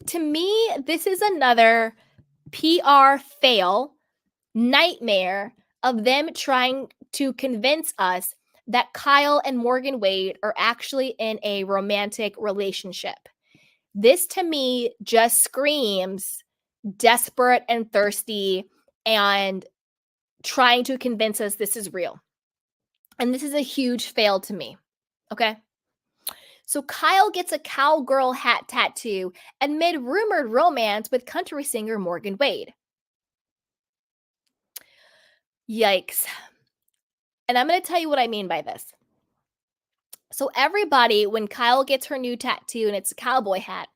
To me, this is another PR fail nightmare of them trying to convince us that Kyle and Morgan Wade are actually in a romantic relationship. This to me just screams desperate and thirsty and trying to convince us this is real. And this is a huge fail to me. Okay. So Kyle gets a cowgirl hat tattoo amid rumored romance with country singer Morgan Wade. Yikes. And I'm going to tell you what I mean by this. So everybody, when Kyle gets her new tattoo and it's a cowboy hat,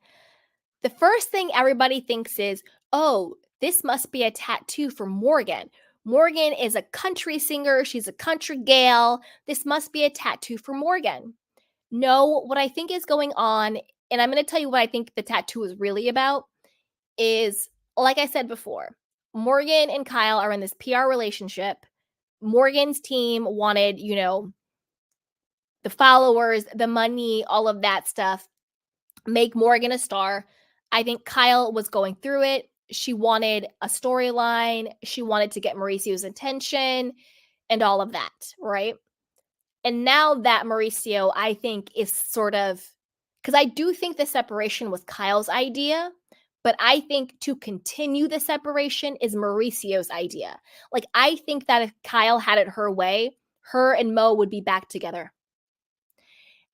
the first thing everybody thinks is, oh, this must be a tattoo for Morgan. Morgan is a country singer. She's a country gal. This must be a tattoo for Morgan. No, what I think is going on, and I'm going to tell you what I think the tattoo is really about, is, like I said before, Morgan and Kyle are in this PR relationship. Morgan's team wanted, the followers, the money, all of that stuff, make Morgan a star. I think Kyle was going through it. She wanted a storyline. She wanted to get Mauricio's attention and all of that, right? And now that Mauricio, I think, is sort of, because I do think the separation was Kyle's idea, but I think to continue the separation is Mauricio's idea. Like, I think that if Kyle had it her way, her and Mo would be back together.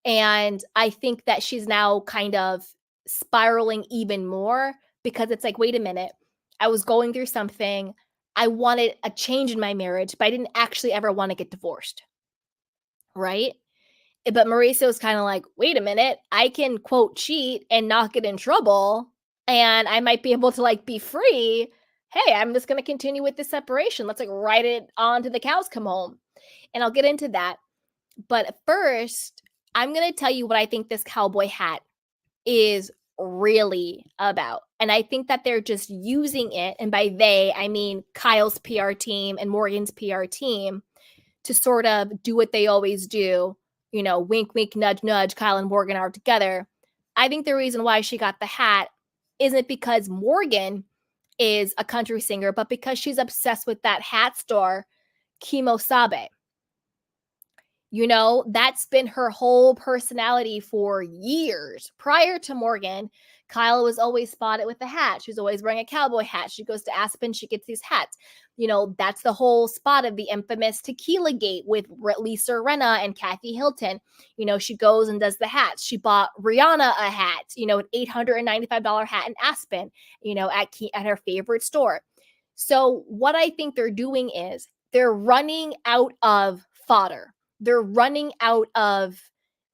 And I think that she's now kind of spiraling even more because it's like, wait a minute, I was going through something. I wanted a change in my marriage, but I didn't actually ever want to get divorced. Right? But Mauricio's kind of like, wait a minute, I can quote cheat and not get in trouble, and I might be able to like be free. Hey, I'm just going to continue with this separation. Let's like write it on to the cows come home. And I'll get into that. But first, I'm going to tell you what I think this cowboy hat is really about. And I think that they're just using it. And by they, I mean Kyle's PR team and Morgan's PR team to sort of do what they always do. Wink, wink, nudge, nudge, Kyle and Morgan are together. I think the reason why she got the hat isn't because Morgan is a country singer, but because she's obsessed with that hat store, Kimosabe. That's been her whole personality for years. Prior to Morgan, Kyle was always spotted with a hat. She's always wearing a cowboy hat. She goes to Aspen, she gets these hats. That's the whole spot of the infamous Tequila Gate with Lisa Rinna and Kathy Hilton. She goes and does the hats. She bought Rihanna a hat, an $895 hat in Aspen, at her favorite store. So what I think they're doing is they're running out of fodder. They're running out of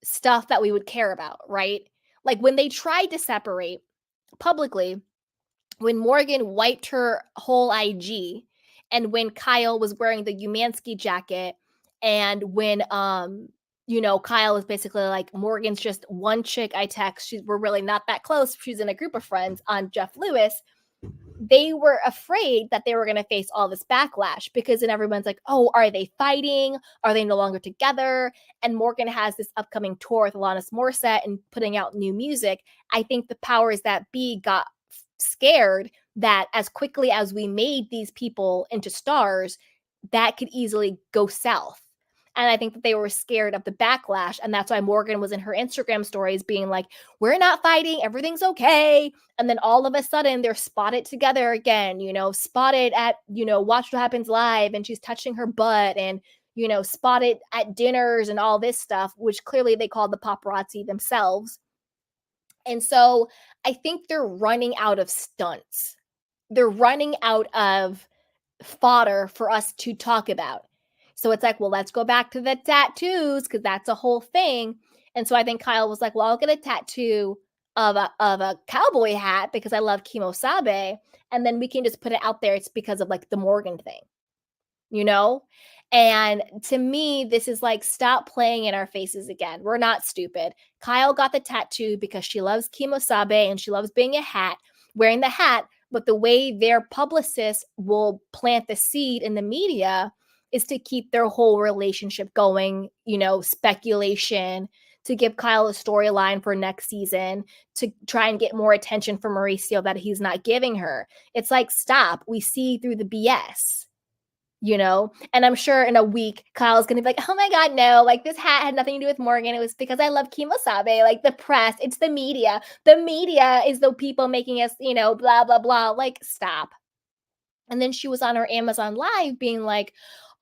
stuff that we would care about, right? Like when they tried to separate publicly, when Morgan wiped her whole IG, and when Kyle was wearing the Umansky jacket, and when Kyle was basically like, Morgan's just one chick I text. We're really not that close. She's in a group of friends on Jeff Lewis. They were afraid that they were going to face all this backlash because then everyone's like, oh, are they fighting? Are they no longer together? And Morgan has this upcoming tour with Alanis Morissette and putting out new music. I think the powers that be got scared that as quickly as we made these people into stars, that could easily go south. And I think that they were scared of the backlash. And that's why Morgan was in her Instagram stories being like, we're not fighting. Everything's okay. And then all of a sudden they're spotted together again, spotted at, Watch What Happens Live. And she's touching her butt and, spotted at dinners and all this stuff, which clearly they called the paparazzi themselves. And so I think they're running out of stunts. They're running out of fodder for us to talk about. So it's like, well, let's go back to the tattoos because that's a whole thing. And so I think Kyle was like, well, I'll get a tattoo of a cowboy hat because I love Kimosabe. And then we can just put it out there. It's because of like the Morgan thing, And to me, this is like, stop playing in our faces again. We're not stupid. Kyle got the tattoo because she loves Kimosabe and she loves being wearing the hat. But the way their publicists will plant the seed in the media is to keep their whole relationship going, speculation, to give Kyle a storyline for next season to try and get more attention from Mauricio that he's not giving her. It's like, stop. We see through the BS. And I'm sure in a week, Kyle's going to be like, oh my God, no, like this hat had nothing to do with Morgan. It was because I love Kimosabe, like the press, it's the media. The media is the people making us, blah, blah, blah. Like, stop. And then she was on her Amazon Live being like,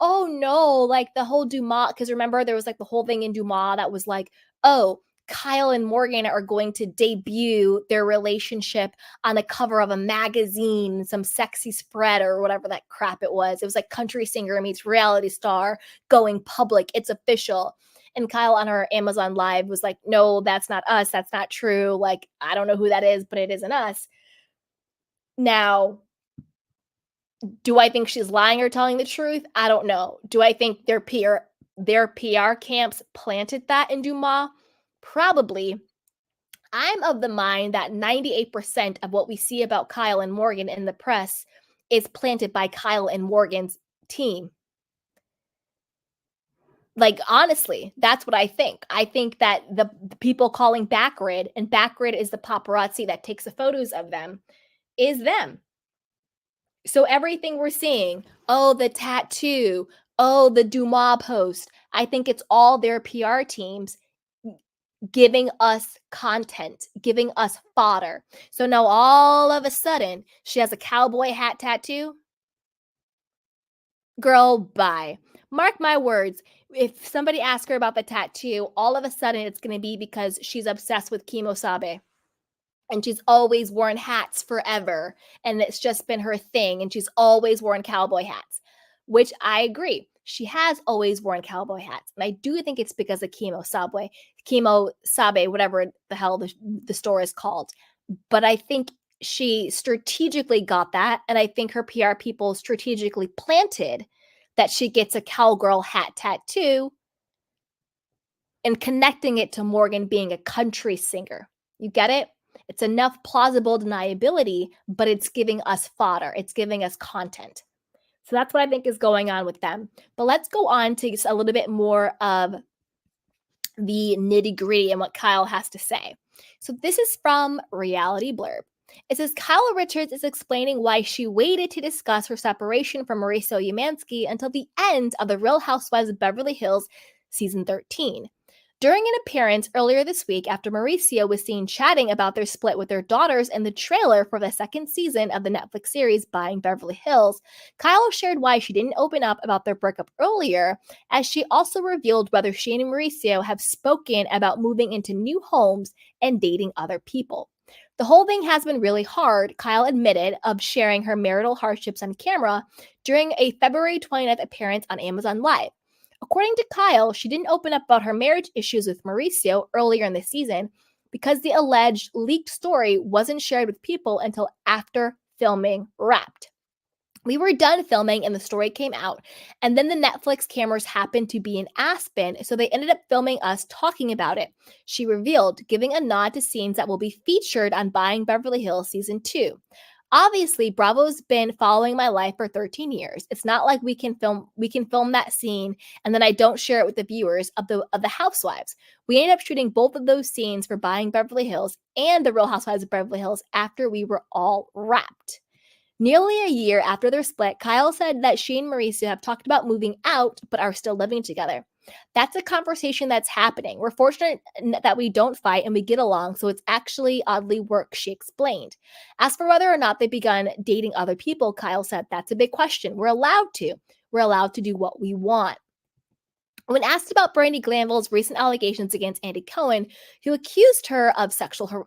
oh no, like the whole Dumas, because remember there was like the whole thing in Dumas that was like, oh, Kyle and Morgan are going to debut their relationship on the cover of a magazine, some sexy spread or whatever that crap it was. It was like country singer meets reality star going public. It's official. And Kyle on her Amazon Live was like, no, that's not us. That's not true. Like, I don't know who that is, but it isn't us. Now, do I think she's lying or telling the truth? I don't know. Do I think their PR camps planted that in Dumas? Probably. I'm of the mind that 98% of what we see about Kyle and Morgan in the press is planted by Kyle and Morgan's team. Like, honestly, that's what I think. I think that the people calling Backgrid, and Backgrid is the paparazzi that takes the photos of them, is them. So everything we're seeing, oh, the tattoo, oh, the Dumas post, I think it's all their PR teams giving us content, giving us fodder. So now all of a sudden, she has a cowboy hat tattoo. Girl, bye. Mark my words. If somebody asks her about the tattoo, all of a sudden it's going to be because she's obsessed with Kimosabe. And she's always worn hats forever. And it's just been her thing. And she's always worn cowboy hats, which I agree. She has always worn cowboy hats. And I do think it's because of Kimosabe, whatever the hell the store is called. But I think she strategically got that. And I think her PR people strategically planted that she gets a cowgirl hat tattoo and connecting it to Morgan being a country singer. You get it? It's enough plausible deniability, but it's giving us fodder. It's giving us content. So that's what I think is going on with them. But let's go on to a little bit more of the nitty-gritty and what Kyle has to say. So this is from Reality Blurb. It says Kyle Richards is explaining why she waited to discuss her separation from Mauricio Umansky until the end of The Real Housewives of Beverly Hills season 13. During an appearance earlier this week after Mauricio was seen chatting about their split with their daughters in the trailer for the second season of the Netflix series Buying Beverly Hills, Kyle shared why she didn't open up about their breakup earlier, as she also revealed whether she and Mauricio have spoken about moving into new homes and dating other people. The whole thing has been really hard, Kyle admitted, of sharing her marital hardships on camera during a February 20th appearance on Amazon Live. According to Kyle, she didn't open up about her marriage issues with Mauricio earlier in the season because the alleged leaked story wasn't shared with people until after filming wrapped. We were done filming and the story came out, and then the Netflix cameras happened to be in Aspen, so they ended up filming us talking about it, she revealed, giving a nod to scenes that will be featured on Buying Beverly Hills Season 2. Obviously, Bravo's been following my life for 13 years. It's not like we can film that scene and then I don't share it with the viewers of the Housewives. We ended up shooting both of those scenes for Buying Beverly Hills and The Real Housewives of Beverly Hills after we were all wrapped. Nearly a year after their split, Kyle said that she and Mauricio have talked about moving out but are still living together. That's a conversation that's happening. We're fortunate that we don't fight and we get along, so it's actually oddly work, she explained. As for whether or not they've begun dating other people, Kyle said, that's a big question. We're allowed to. We're allowed to do what we want. When asked about Brandi Glanville's recent allegations against Andy Cohen, who accused her of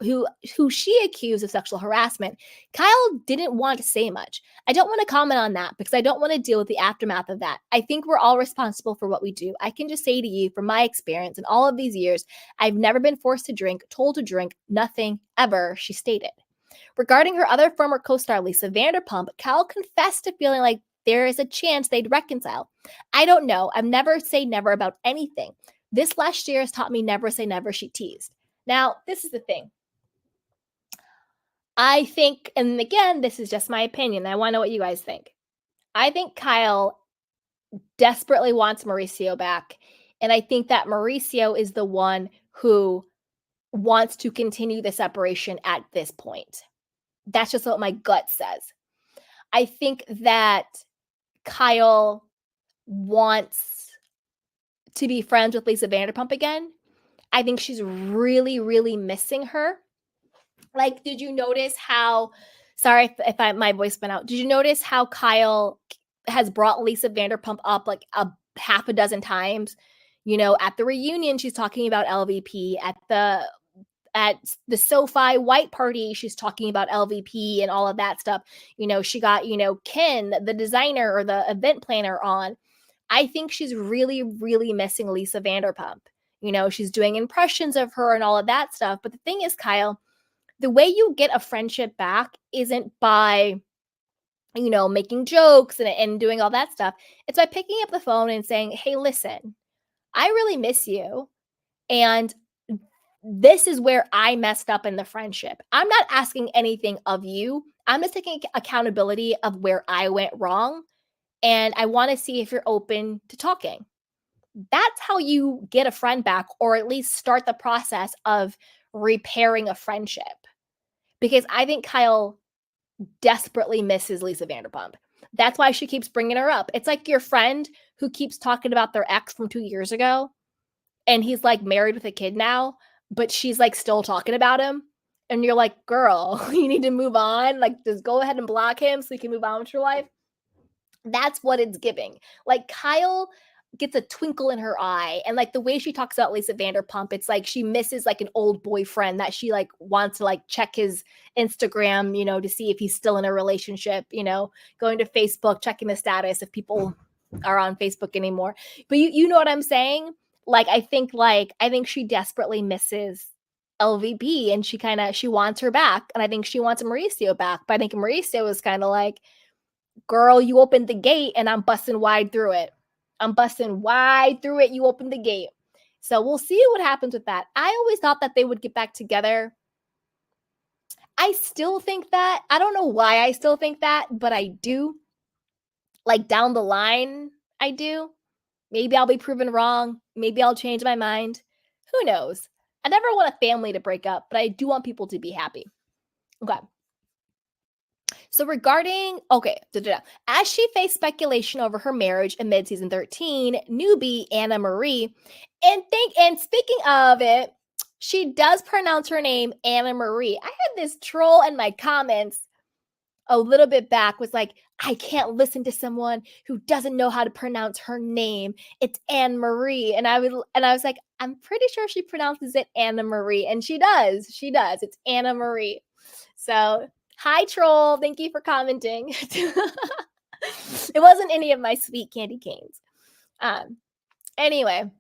who she accused of sexual harassment, Kyle didn't want to say much. I don't want to comment on that because I don't want to deal with the aftermath of that. I think we're all responsible for what we do. I can just say to you, from my experience in all of these years, I've never been forced to drink, told to drink, nothing ever, she stated. Regarding her other former co-star Lisa Vanderpump, Kyle confessed to feeling like there is a chance they'd reconcile. I don't know. I've never say never about anything. This last year has taught me never say never, she teased. Now, this is the thing. I think, and again, this is just my opinion. I want to know what you guys think. I think Kyle desperately wants Mauricio back. And I think that Mauricio is the one who wants to continue the separation at this point. That's just what my gut says. I think that Kyle wants to be friends with Lisa Vanderpump again. I think she's really, really missing her. Like, did you notice how, sorry if my voice went out. Did you notice how Kyle has brought Lisa Vanderpump up like a half a dozen times? You know, at the reunion, she's talking about LVP. At the SoFi white party, she's talking about LVP and all of that stuff. You know, she got, Ken, the designer or the event planner on. I think she's really, really missing Lisa Vanderpump. You know, she's doing impressions of her and all of that stuff. But the thing is, Kyle, the way you get a friendship back isn't by, making jokes and doing all that stuff. It's by picking up the phone and saying, hey, listen, I really miss you. And this is where I messed up in the friendship. I'm not asking anything of you. I'm just taking accountability of where I went wrong. And I want to see if you're open to talking. That's how you get a friend back, or at least start the process of repairing a friendship. Because I think Kyle desperately misses Lisa Vanderpump. That's why she keeps bringing her up. It's like your friend who keeps talking about their ex from 2 years ago, and he's like married with a kid now, but she's like still talking about him. And you're like, girl, you need to move on. Like, just go ahead and block him so you can move on with your life. That's what it's giving. Like, Kyle gets a twinkle in her eye, and like the way she talks about Lisa Vanderpump, it's like she misses like an old boyfriend that she like wants to like check his Instagram, to see if he's still in a relationship, going to Facebook, checking the status if people are on Facebook anymore. But you know what I'm saying? Like, I think she desperately misses LVP, and she wants her back, and I think she wants Mauricio back. But I think Mauricio was kind of like, girl, you opened the gate and I'm busting wide through it. You opened the gate. So we'll see what happens with that. I always thought that they would get back together. I still think that. I don't know why I still think that, but I do. Like, down the line, I do. Maybe I'll be proven wrong. Maybe I'll change my mind. Who knows? I never want a family to break up, but I do want people to be happy. Okay. So as she faced speculation over her marriage in mid-season 13, newbie Annemarie, and speaking of it, she does pronounce her name Annemarie. I had this troll in my comments a little bit back was like, I can't listen to someone who doesn't know how to pronounce her name. It's Anne-Marie. And I was like, I'm pretty sure she pronounces it Annemarie. And she does. It's Annemarie. So, hi, troll. Thank you for commenting. It wasn't any of my sweet candy canes. Anyway,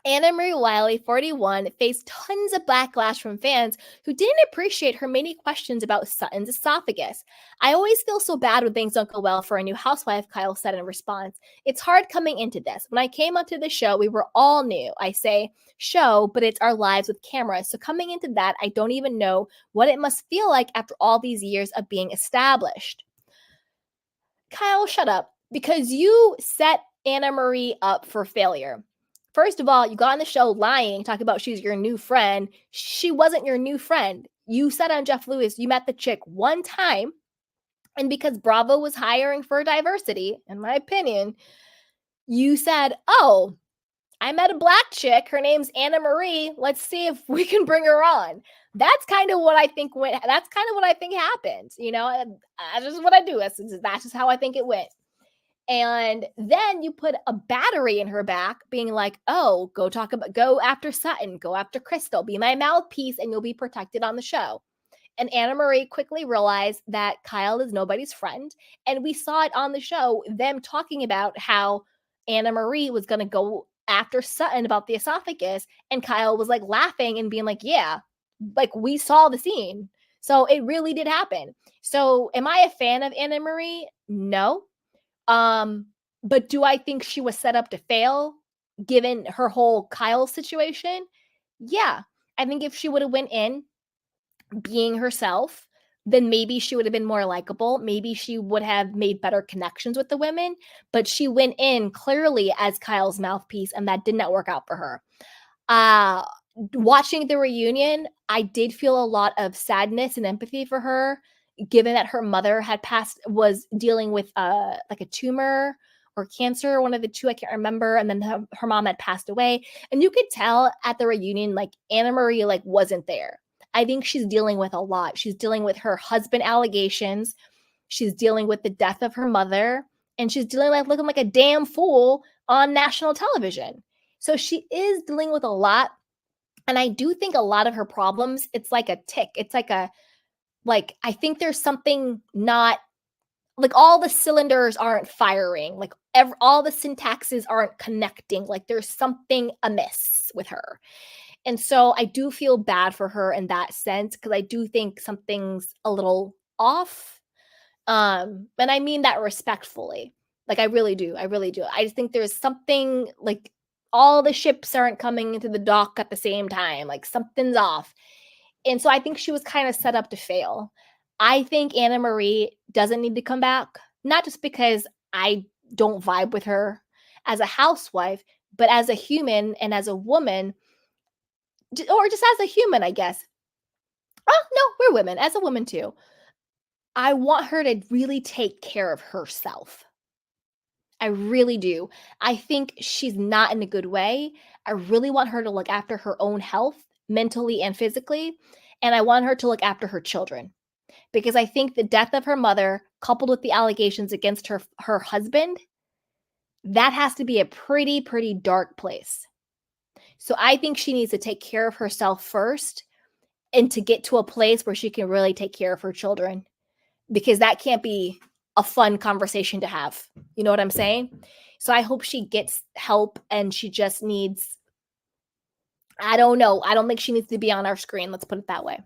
Annemarie Wiley, 41, faced tons of backlash from fans who didn't appreciate her many questions about Sutton's esophagus. I always feel so bad when things don't go well for a new housewife, Kyle said in response. It's hard coming into this. When I came onto the show, we were all new. I say show, but it's our lives with cameras. So coming into that, I don't even know what it must feel like after all these years of being established. Kyle, shut up, because you set Annemarie up for failure. First of all, you got on the show lying, talking about she's your new friend. She wasn't your new friend. You said on Jeff Lewis, you met the chick one time, and because Bravo was hiring for diversity, in my opinion, you said, oh, I met a black chick. Her name's Annemarie. Let's see if we can bring her on. That's kind of what I think went. That's kind of what I think happened. That's just what I do. That's just how I think it went. And then you put a battery in her back, being like, oh, go after Sutton, go after Crystal, be my mouthpiece, and you'll be protected on the show. And Annemarie quickly realized that Kyle is nobody's friend. And we saw it on the show, them talking about how Annemarie was going to go after Sutton about the esophagus. And Kyle was like laughing and being like, yeah, like we saw the scene. So it really did happen. So am I a fan of Annemarie? No. But do I think she was set up to fail given her whole Kyle situation? Yeah. I think if she would have went in being herself, then maybe she would have been more likable. Maybe she would have made better connections with the women, but she went in clearly as Kyle's mouthpiece, and that did not work out for her. watching the reunion, I did feel a lot of sadness and empathy for her, given that her mother was dealing with like a tumor or cancer, one of the two, I can't remember, and then her mom had passed away. And you could tell at the reunion, like Annemarie like wasn't there. I think she's dealing with a lot. She's dealing with her husband allegations. She's dealing with the death of her mother, and she's dealing like looking like a damn fool on national television. So she is dealing with a lot. And I do think a lot of her problems, it's like a tick. It's like I think there's something not like all the cylinders aren't firing. Like all the syntaxes aren't connecting. Like there's something amiss with her. And so I do feel bad for her in that sense because I do think something's a little off. And I mean that respectfully. Like I really do. I really do. I just think there's something like all the ships aren't coming into the dock at the same time. Like something's off. And so I think she was kind of set up to fail. I think Annemarie doesn't need to come back, not just because I don't vibe with her as a housewife, but as a human and as a woman, or just as a human, I guess. Oh, no, we're women, as a woman too. I want her to really take care of herself. I really do. I think she's not in a good way. I really want her to look after her own health, mentally and physically, and I want her to look after her children. Because I think the death of her mother, coupled with the allegations against her husband, that has to be a pretty dark place. So I think she needs to take care of herself first and to get to a place where she can really take care of her children, because that can't be a fun conversation to have. You know what I'm saying? So I hope she gets help, and she just needs, I don't know. I don't think she needs to be on our screen. Let's put it that way.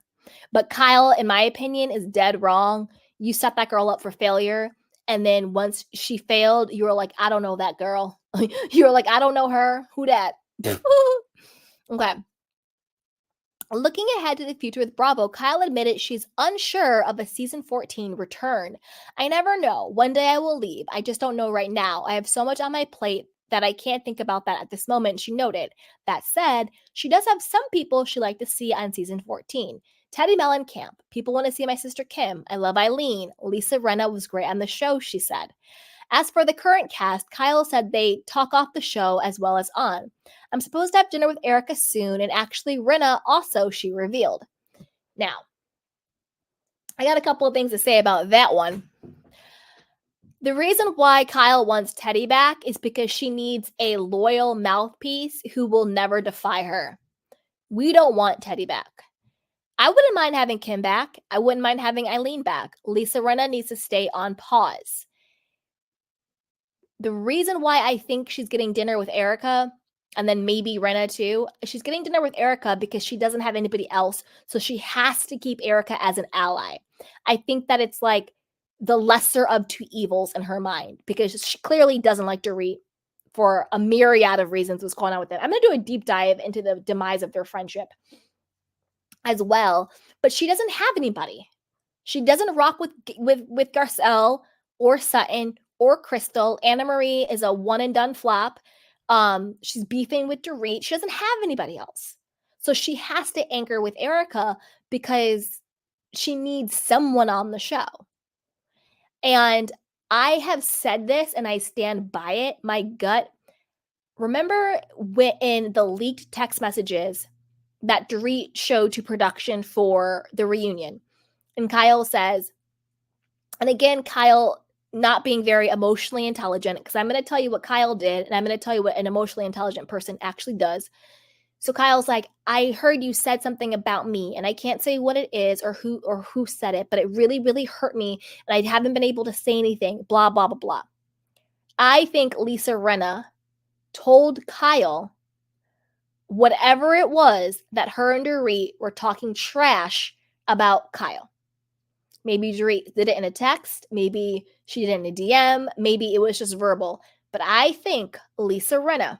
But Kyle, in my opinion, is dead wrong. You set that girl up for failure. And then once she failed, you were like, I don't know that girl. You were like, I don't know her. Who that? Okay. Looking ahead to the future with Bravo, Kyle admitted she's unsure of a season 14 return. I never know. One day I will leave. I just don't know right now. I have so much on my plate that I can't think about that at this moment, she noted. That said, she does have some people she'd like to see on season 14. Teddy Mellencamp. People want to see my sister Kim. I love Eileen. Lisa Rinna was great on the show, she said. As for the current cast, Kyle said they talk off the show as well as on. I'm supposed to have dinner with Erica soon, and actually Rinna also, she revealed. Now, I got a couple of things to say about that one. The reason why Kyle wants Teddy back is because she needs a loyal mouthpiece who will never defy her. We don't want Teddy back. I wouldn't mind having Kim back. I wouldn't mind having Eileen back. Lisa Rinna needs to stay on pause. The reason why I think she's getting dinner with Erica, and then maybe Rinna too, she's getting dinner with Erica because she doesn't have anybody else, so she has to keep Erica as an ally. I think that it's like the lesser of two evils in her mind, because she clearly doesn't like Dorit for a myriad of reasons what's going on with them. I'm going to do a deep dive into the demise of their friendship as well, but she doesn't have anybody. She doesn't rock with Garcelle or Sutton or Crystal. Annemarie is a one and done flop. She's beefing with Dorit. She doesn't have anybody else. So she has to anchor with Erica because she needs someone on the show. And I have said this and I stand by it. My gut. Remember in the leaked text messages that Dorit showed to production for the reunion? And Kyle says, and again, Kyle not being very emotionally intelligent, because I'm going to tell you what Kyle did, and I'm going to tell you what an emotionally intelligent person actually does. So Kyle's like, I heard you said something about me, and I can't say what it is or who said it, but it really hurt me, and I haven't been able to say anything, blah, blah, blah, blah. I think Lisa Rinna told Kyle whatever it was that her and Dorit were talking trash about Kyle. Maybe Dorit did it in a text. Maybe she did it in a DM. Maybe it was just verbal. But I think Lisa Rinna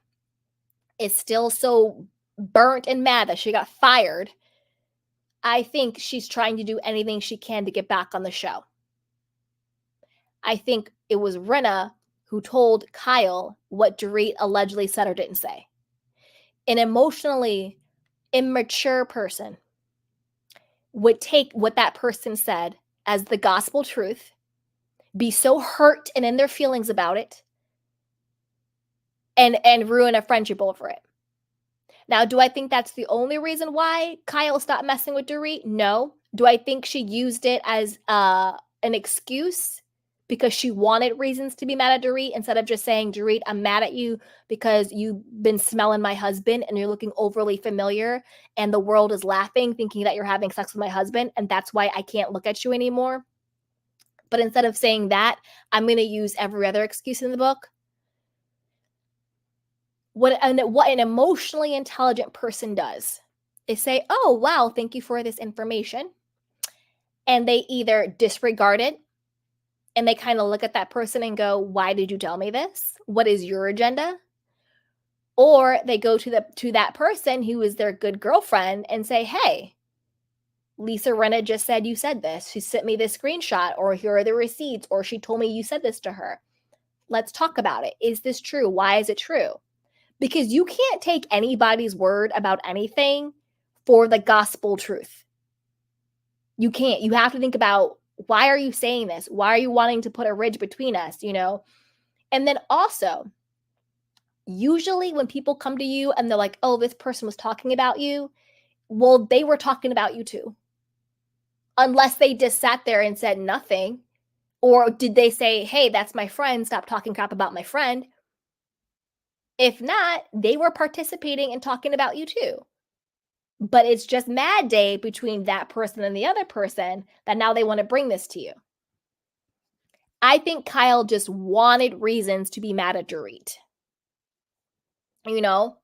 is still so burnt and mad that she got fired. I think she's trying to do anything she can to get back on the show. I think it was Rinna who told Kyle what Dorit allegedly said or didn't say. And emotionally, immature person would take what that person said as the gospel truth, be so hurt and in their feelings about it, and ruin a friendship over it. Now, do I think that's the only reason why Kyle stopped messing with Dorit? No. Do I think she used it as an excuse because she wanted reasons to be mad at Dorit instead of just saying, Dorit, I'm mad at you because you've been smelling my husband and you're looking overly familiar and the world is laughing, thinking that you're having sex with my husband, and that's why I can't look at you anymore. But instead of saying that, I'm going to use every other excuse in the book. What an emotionally intelligent person does is say, oh, wow, thank you for this information. And they either disregard it and they kind of look at that person and go, why did you tell me this? What is your agenda? Or they go to that person who is their good girlfriend and say, hey, Lisa Rinna just said you said this. She sent me this screenshot, or here are the receipts, or she told me you said this to her. Let's talk about it. Is this true? Why is it true? Because you can't take anybody's word about anything for the gospel truth. You can't. You have to think about, why are you saying this? Why are you wanting to put a ridge between us, you know? And then also, usually when people come to you and they're like, oh, this person was talking about you, well, they were talking about you too. Unless they just sat there and said nothing. Or did they say, hey, that's my friend, stop talking crap about my friend? If not, they were participating and talking about you too. But it's just mad day between that person and the other person that now they want to bring this to you. I think Kyle just wanted reasons to be mad at Dorit. You know,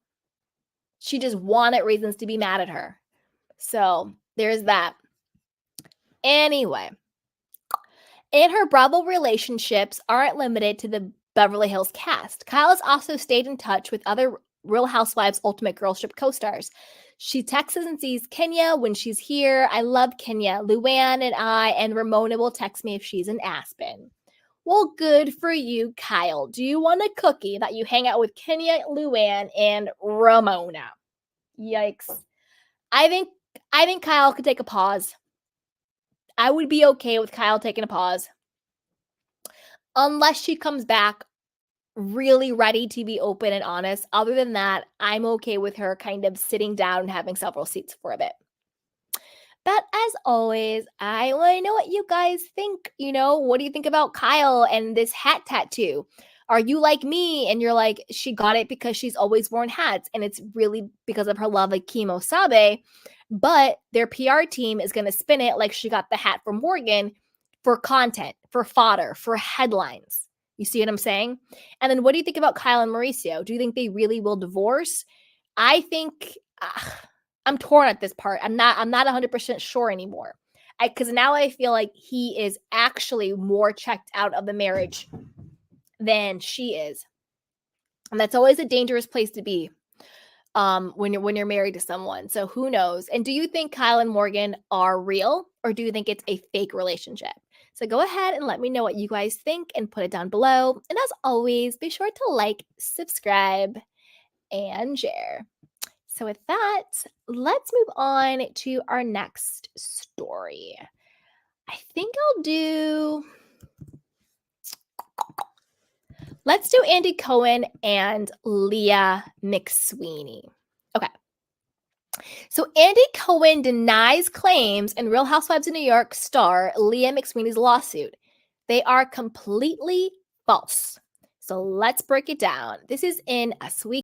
she just wanted reasons to be mad at her. So there's that. Anyway, and her Bravo relationships aren't limited to the Beverly Hills cast. Kyle has also stayed in touch with other Real Housewives Ultimate Girlship co-stars. She texts and sees Kenya when she's here. I love Kenya. Luann and I and Ramona will text me if she's in Aspen. Well, good for you, Kyle. Do you want a cookie that you hang out with Kenya, Luann, and Ramona? Yikes. I think Kyle could take a pause. I would be okay with Kyle taking a pause. Unless she comes back really ready to be open and honest. Other than that, I'm okay with her kind of sitting down and having several seats for a bit. But as always, I want to know what you guys think. You know, what do you think about Kyle and this hat tattoo? Are you like me and you're like, she got it because she's always worn hats and it's really because of her love of Kimo Sabe, but their PR team is going to spin it like she got the hat from Morgan for content, for fodder, for headlines. You see what I'm saying? And then what do you think about Kyle and Mauricio? Do you think they really will divorce? I think I'm torn at this part. I'm not 100% sure anymore. Because now I feel like he is actually more checked out of the marriage than she is. And that's always a dangerous place to be when you're married to someone. So who knows? And do you think Kyle and Morgan are real, or do you think it's a fake relationship? So go ahead and let me know what you guys think and put it down below. And as always, be sure to like, subscribe, and share. So with that, let's move on to our next story. I think let's do Andy Cohen and Leah McSweeney. Okay. So Andy Cohen denies claims in Real Housewives of New York star Leah McSweeney's lawsuit. They are completely false. So let's break it down. This is in Us Week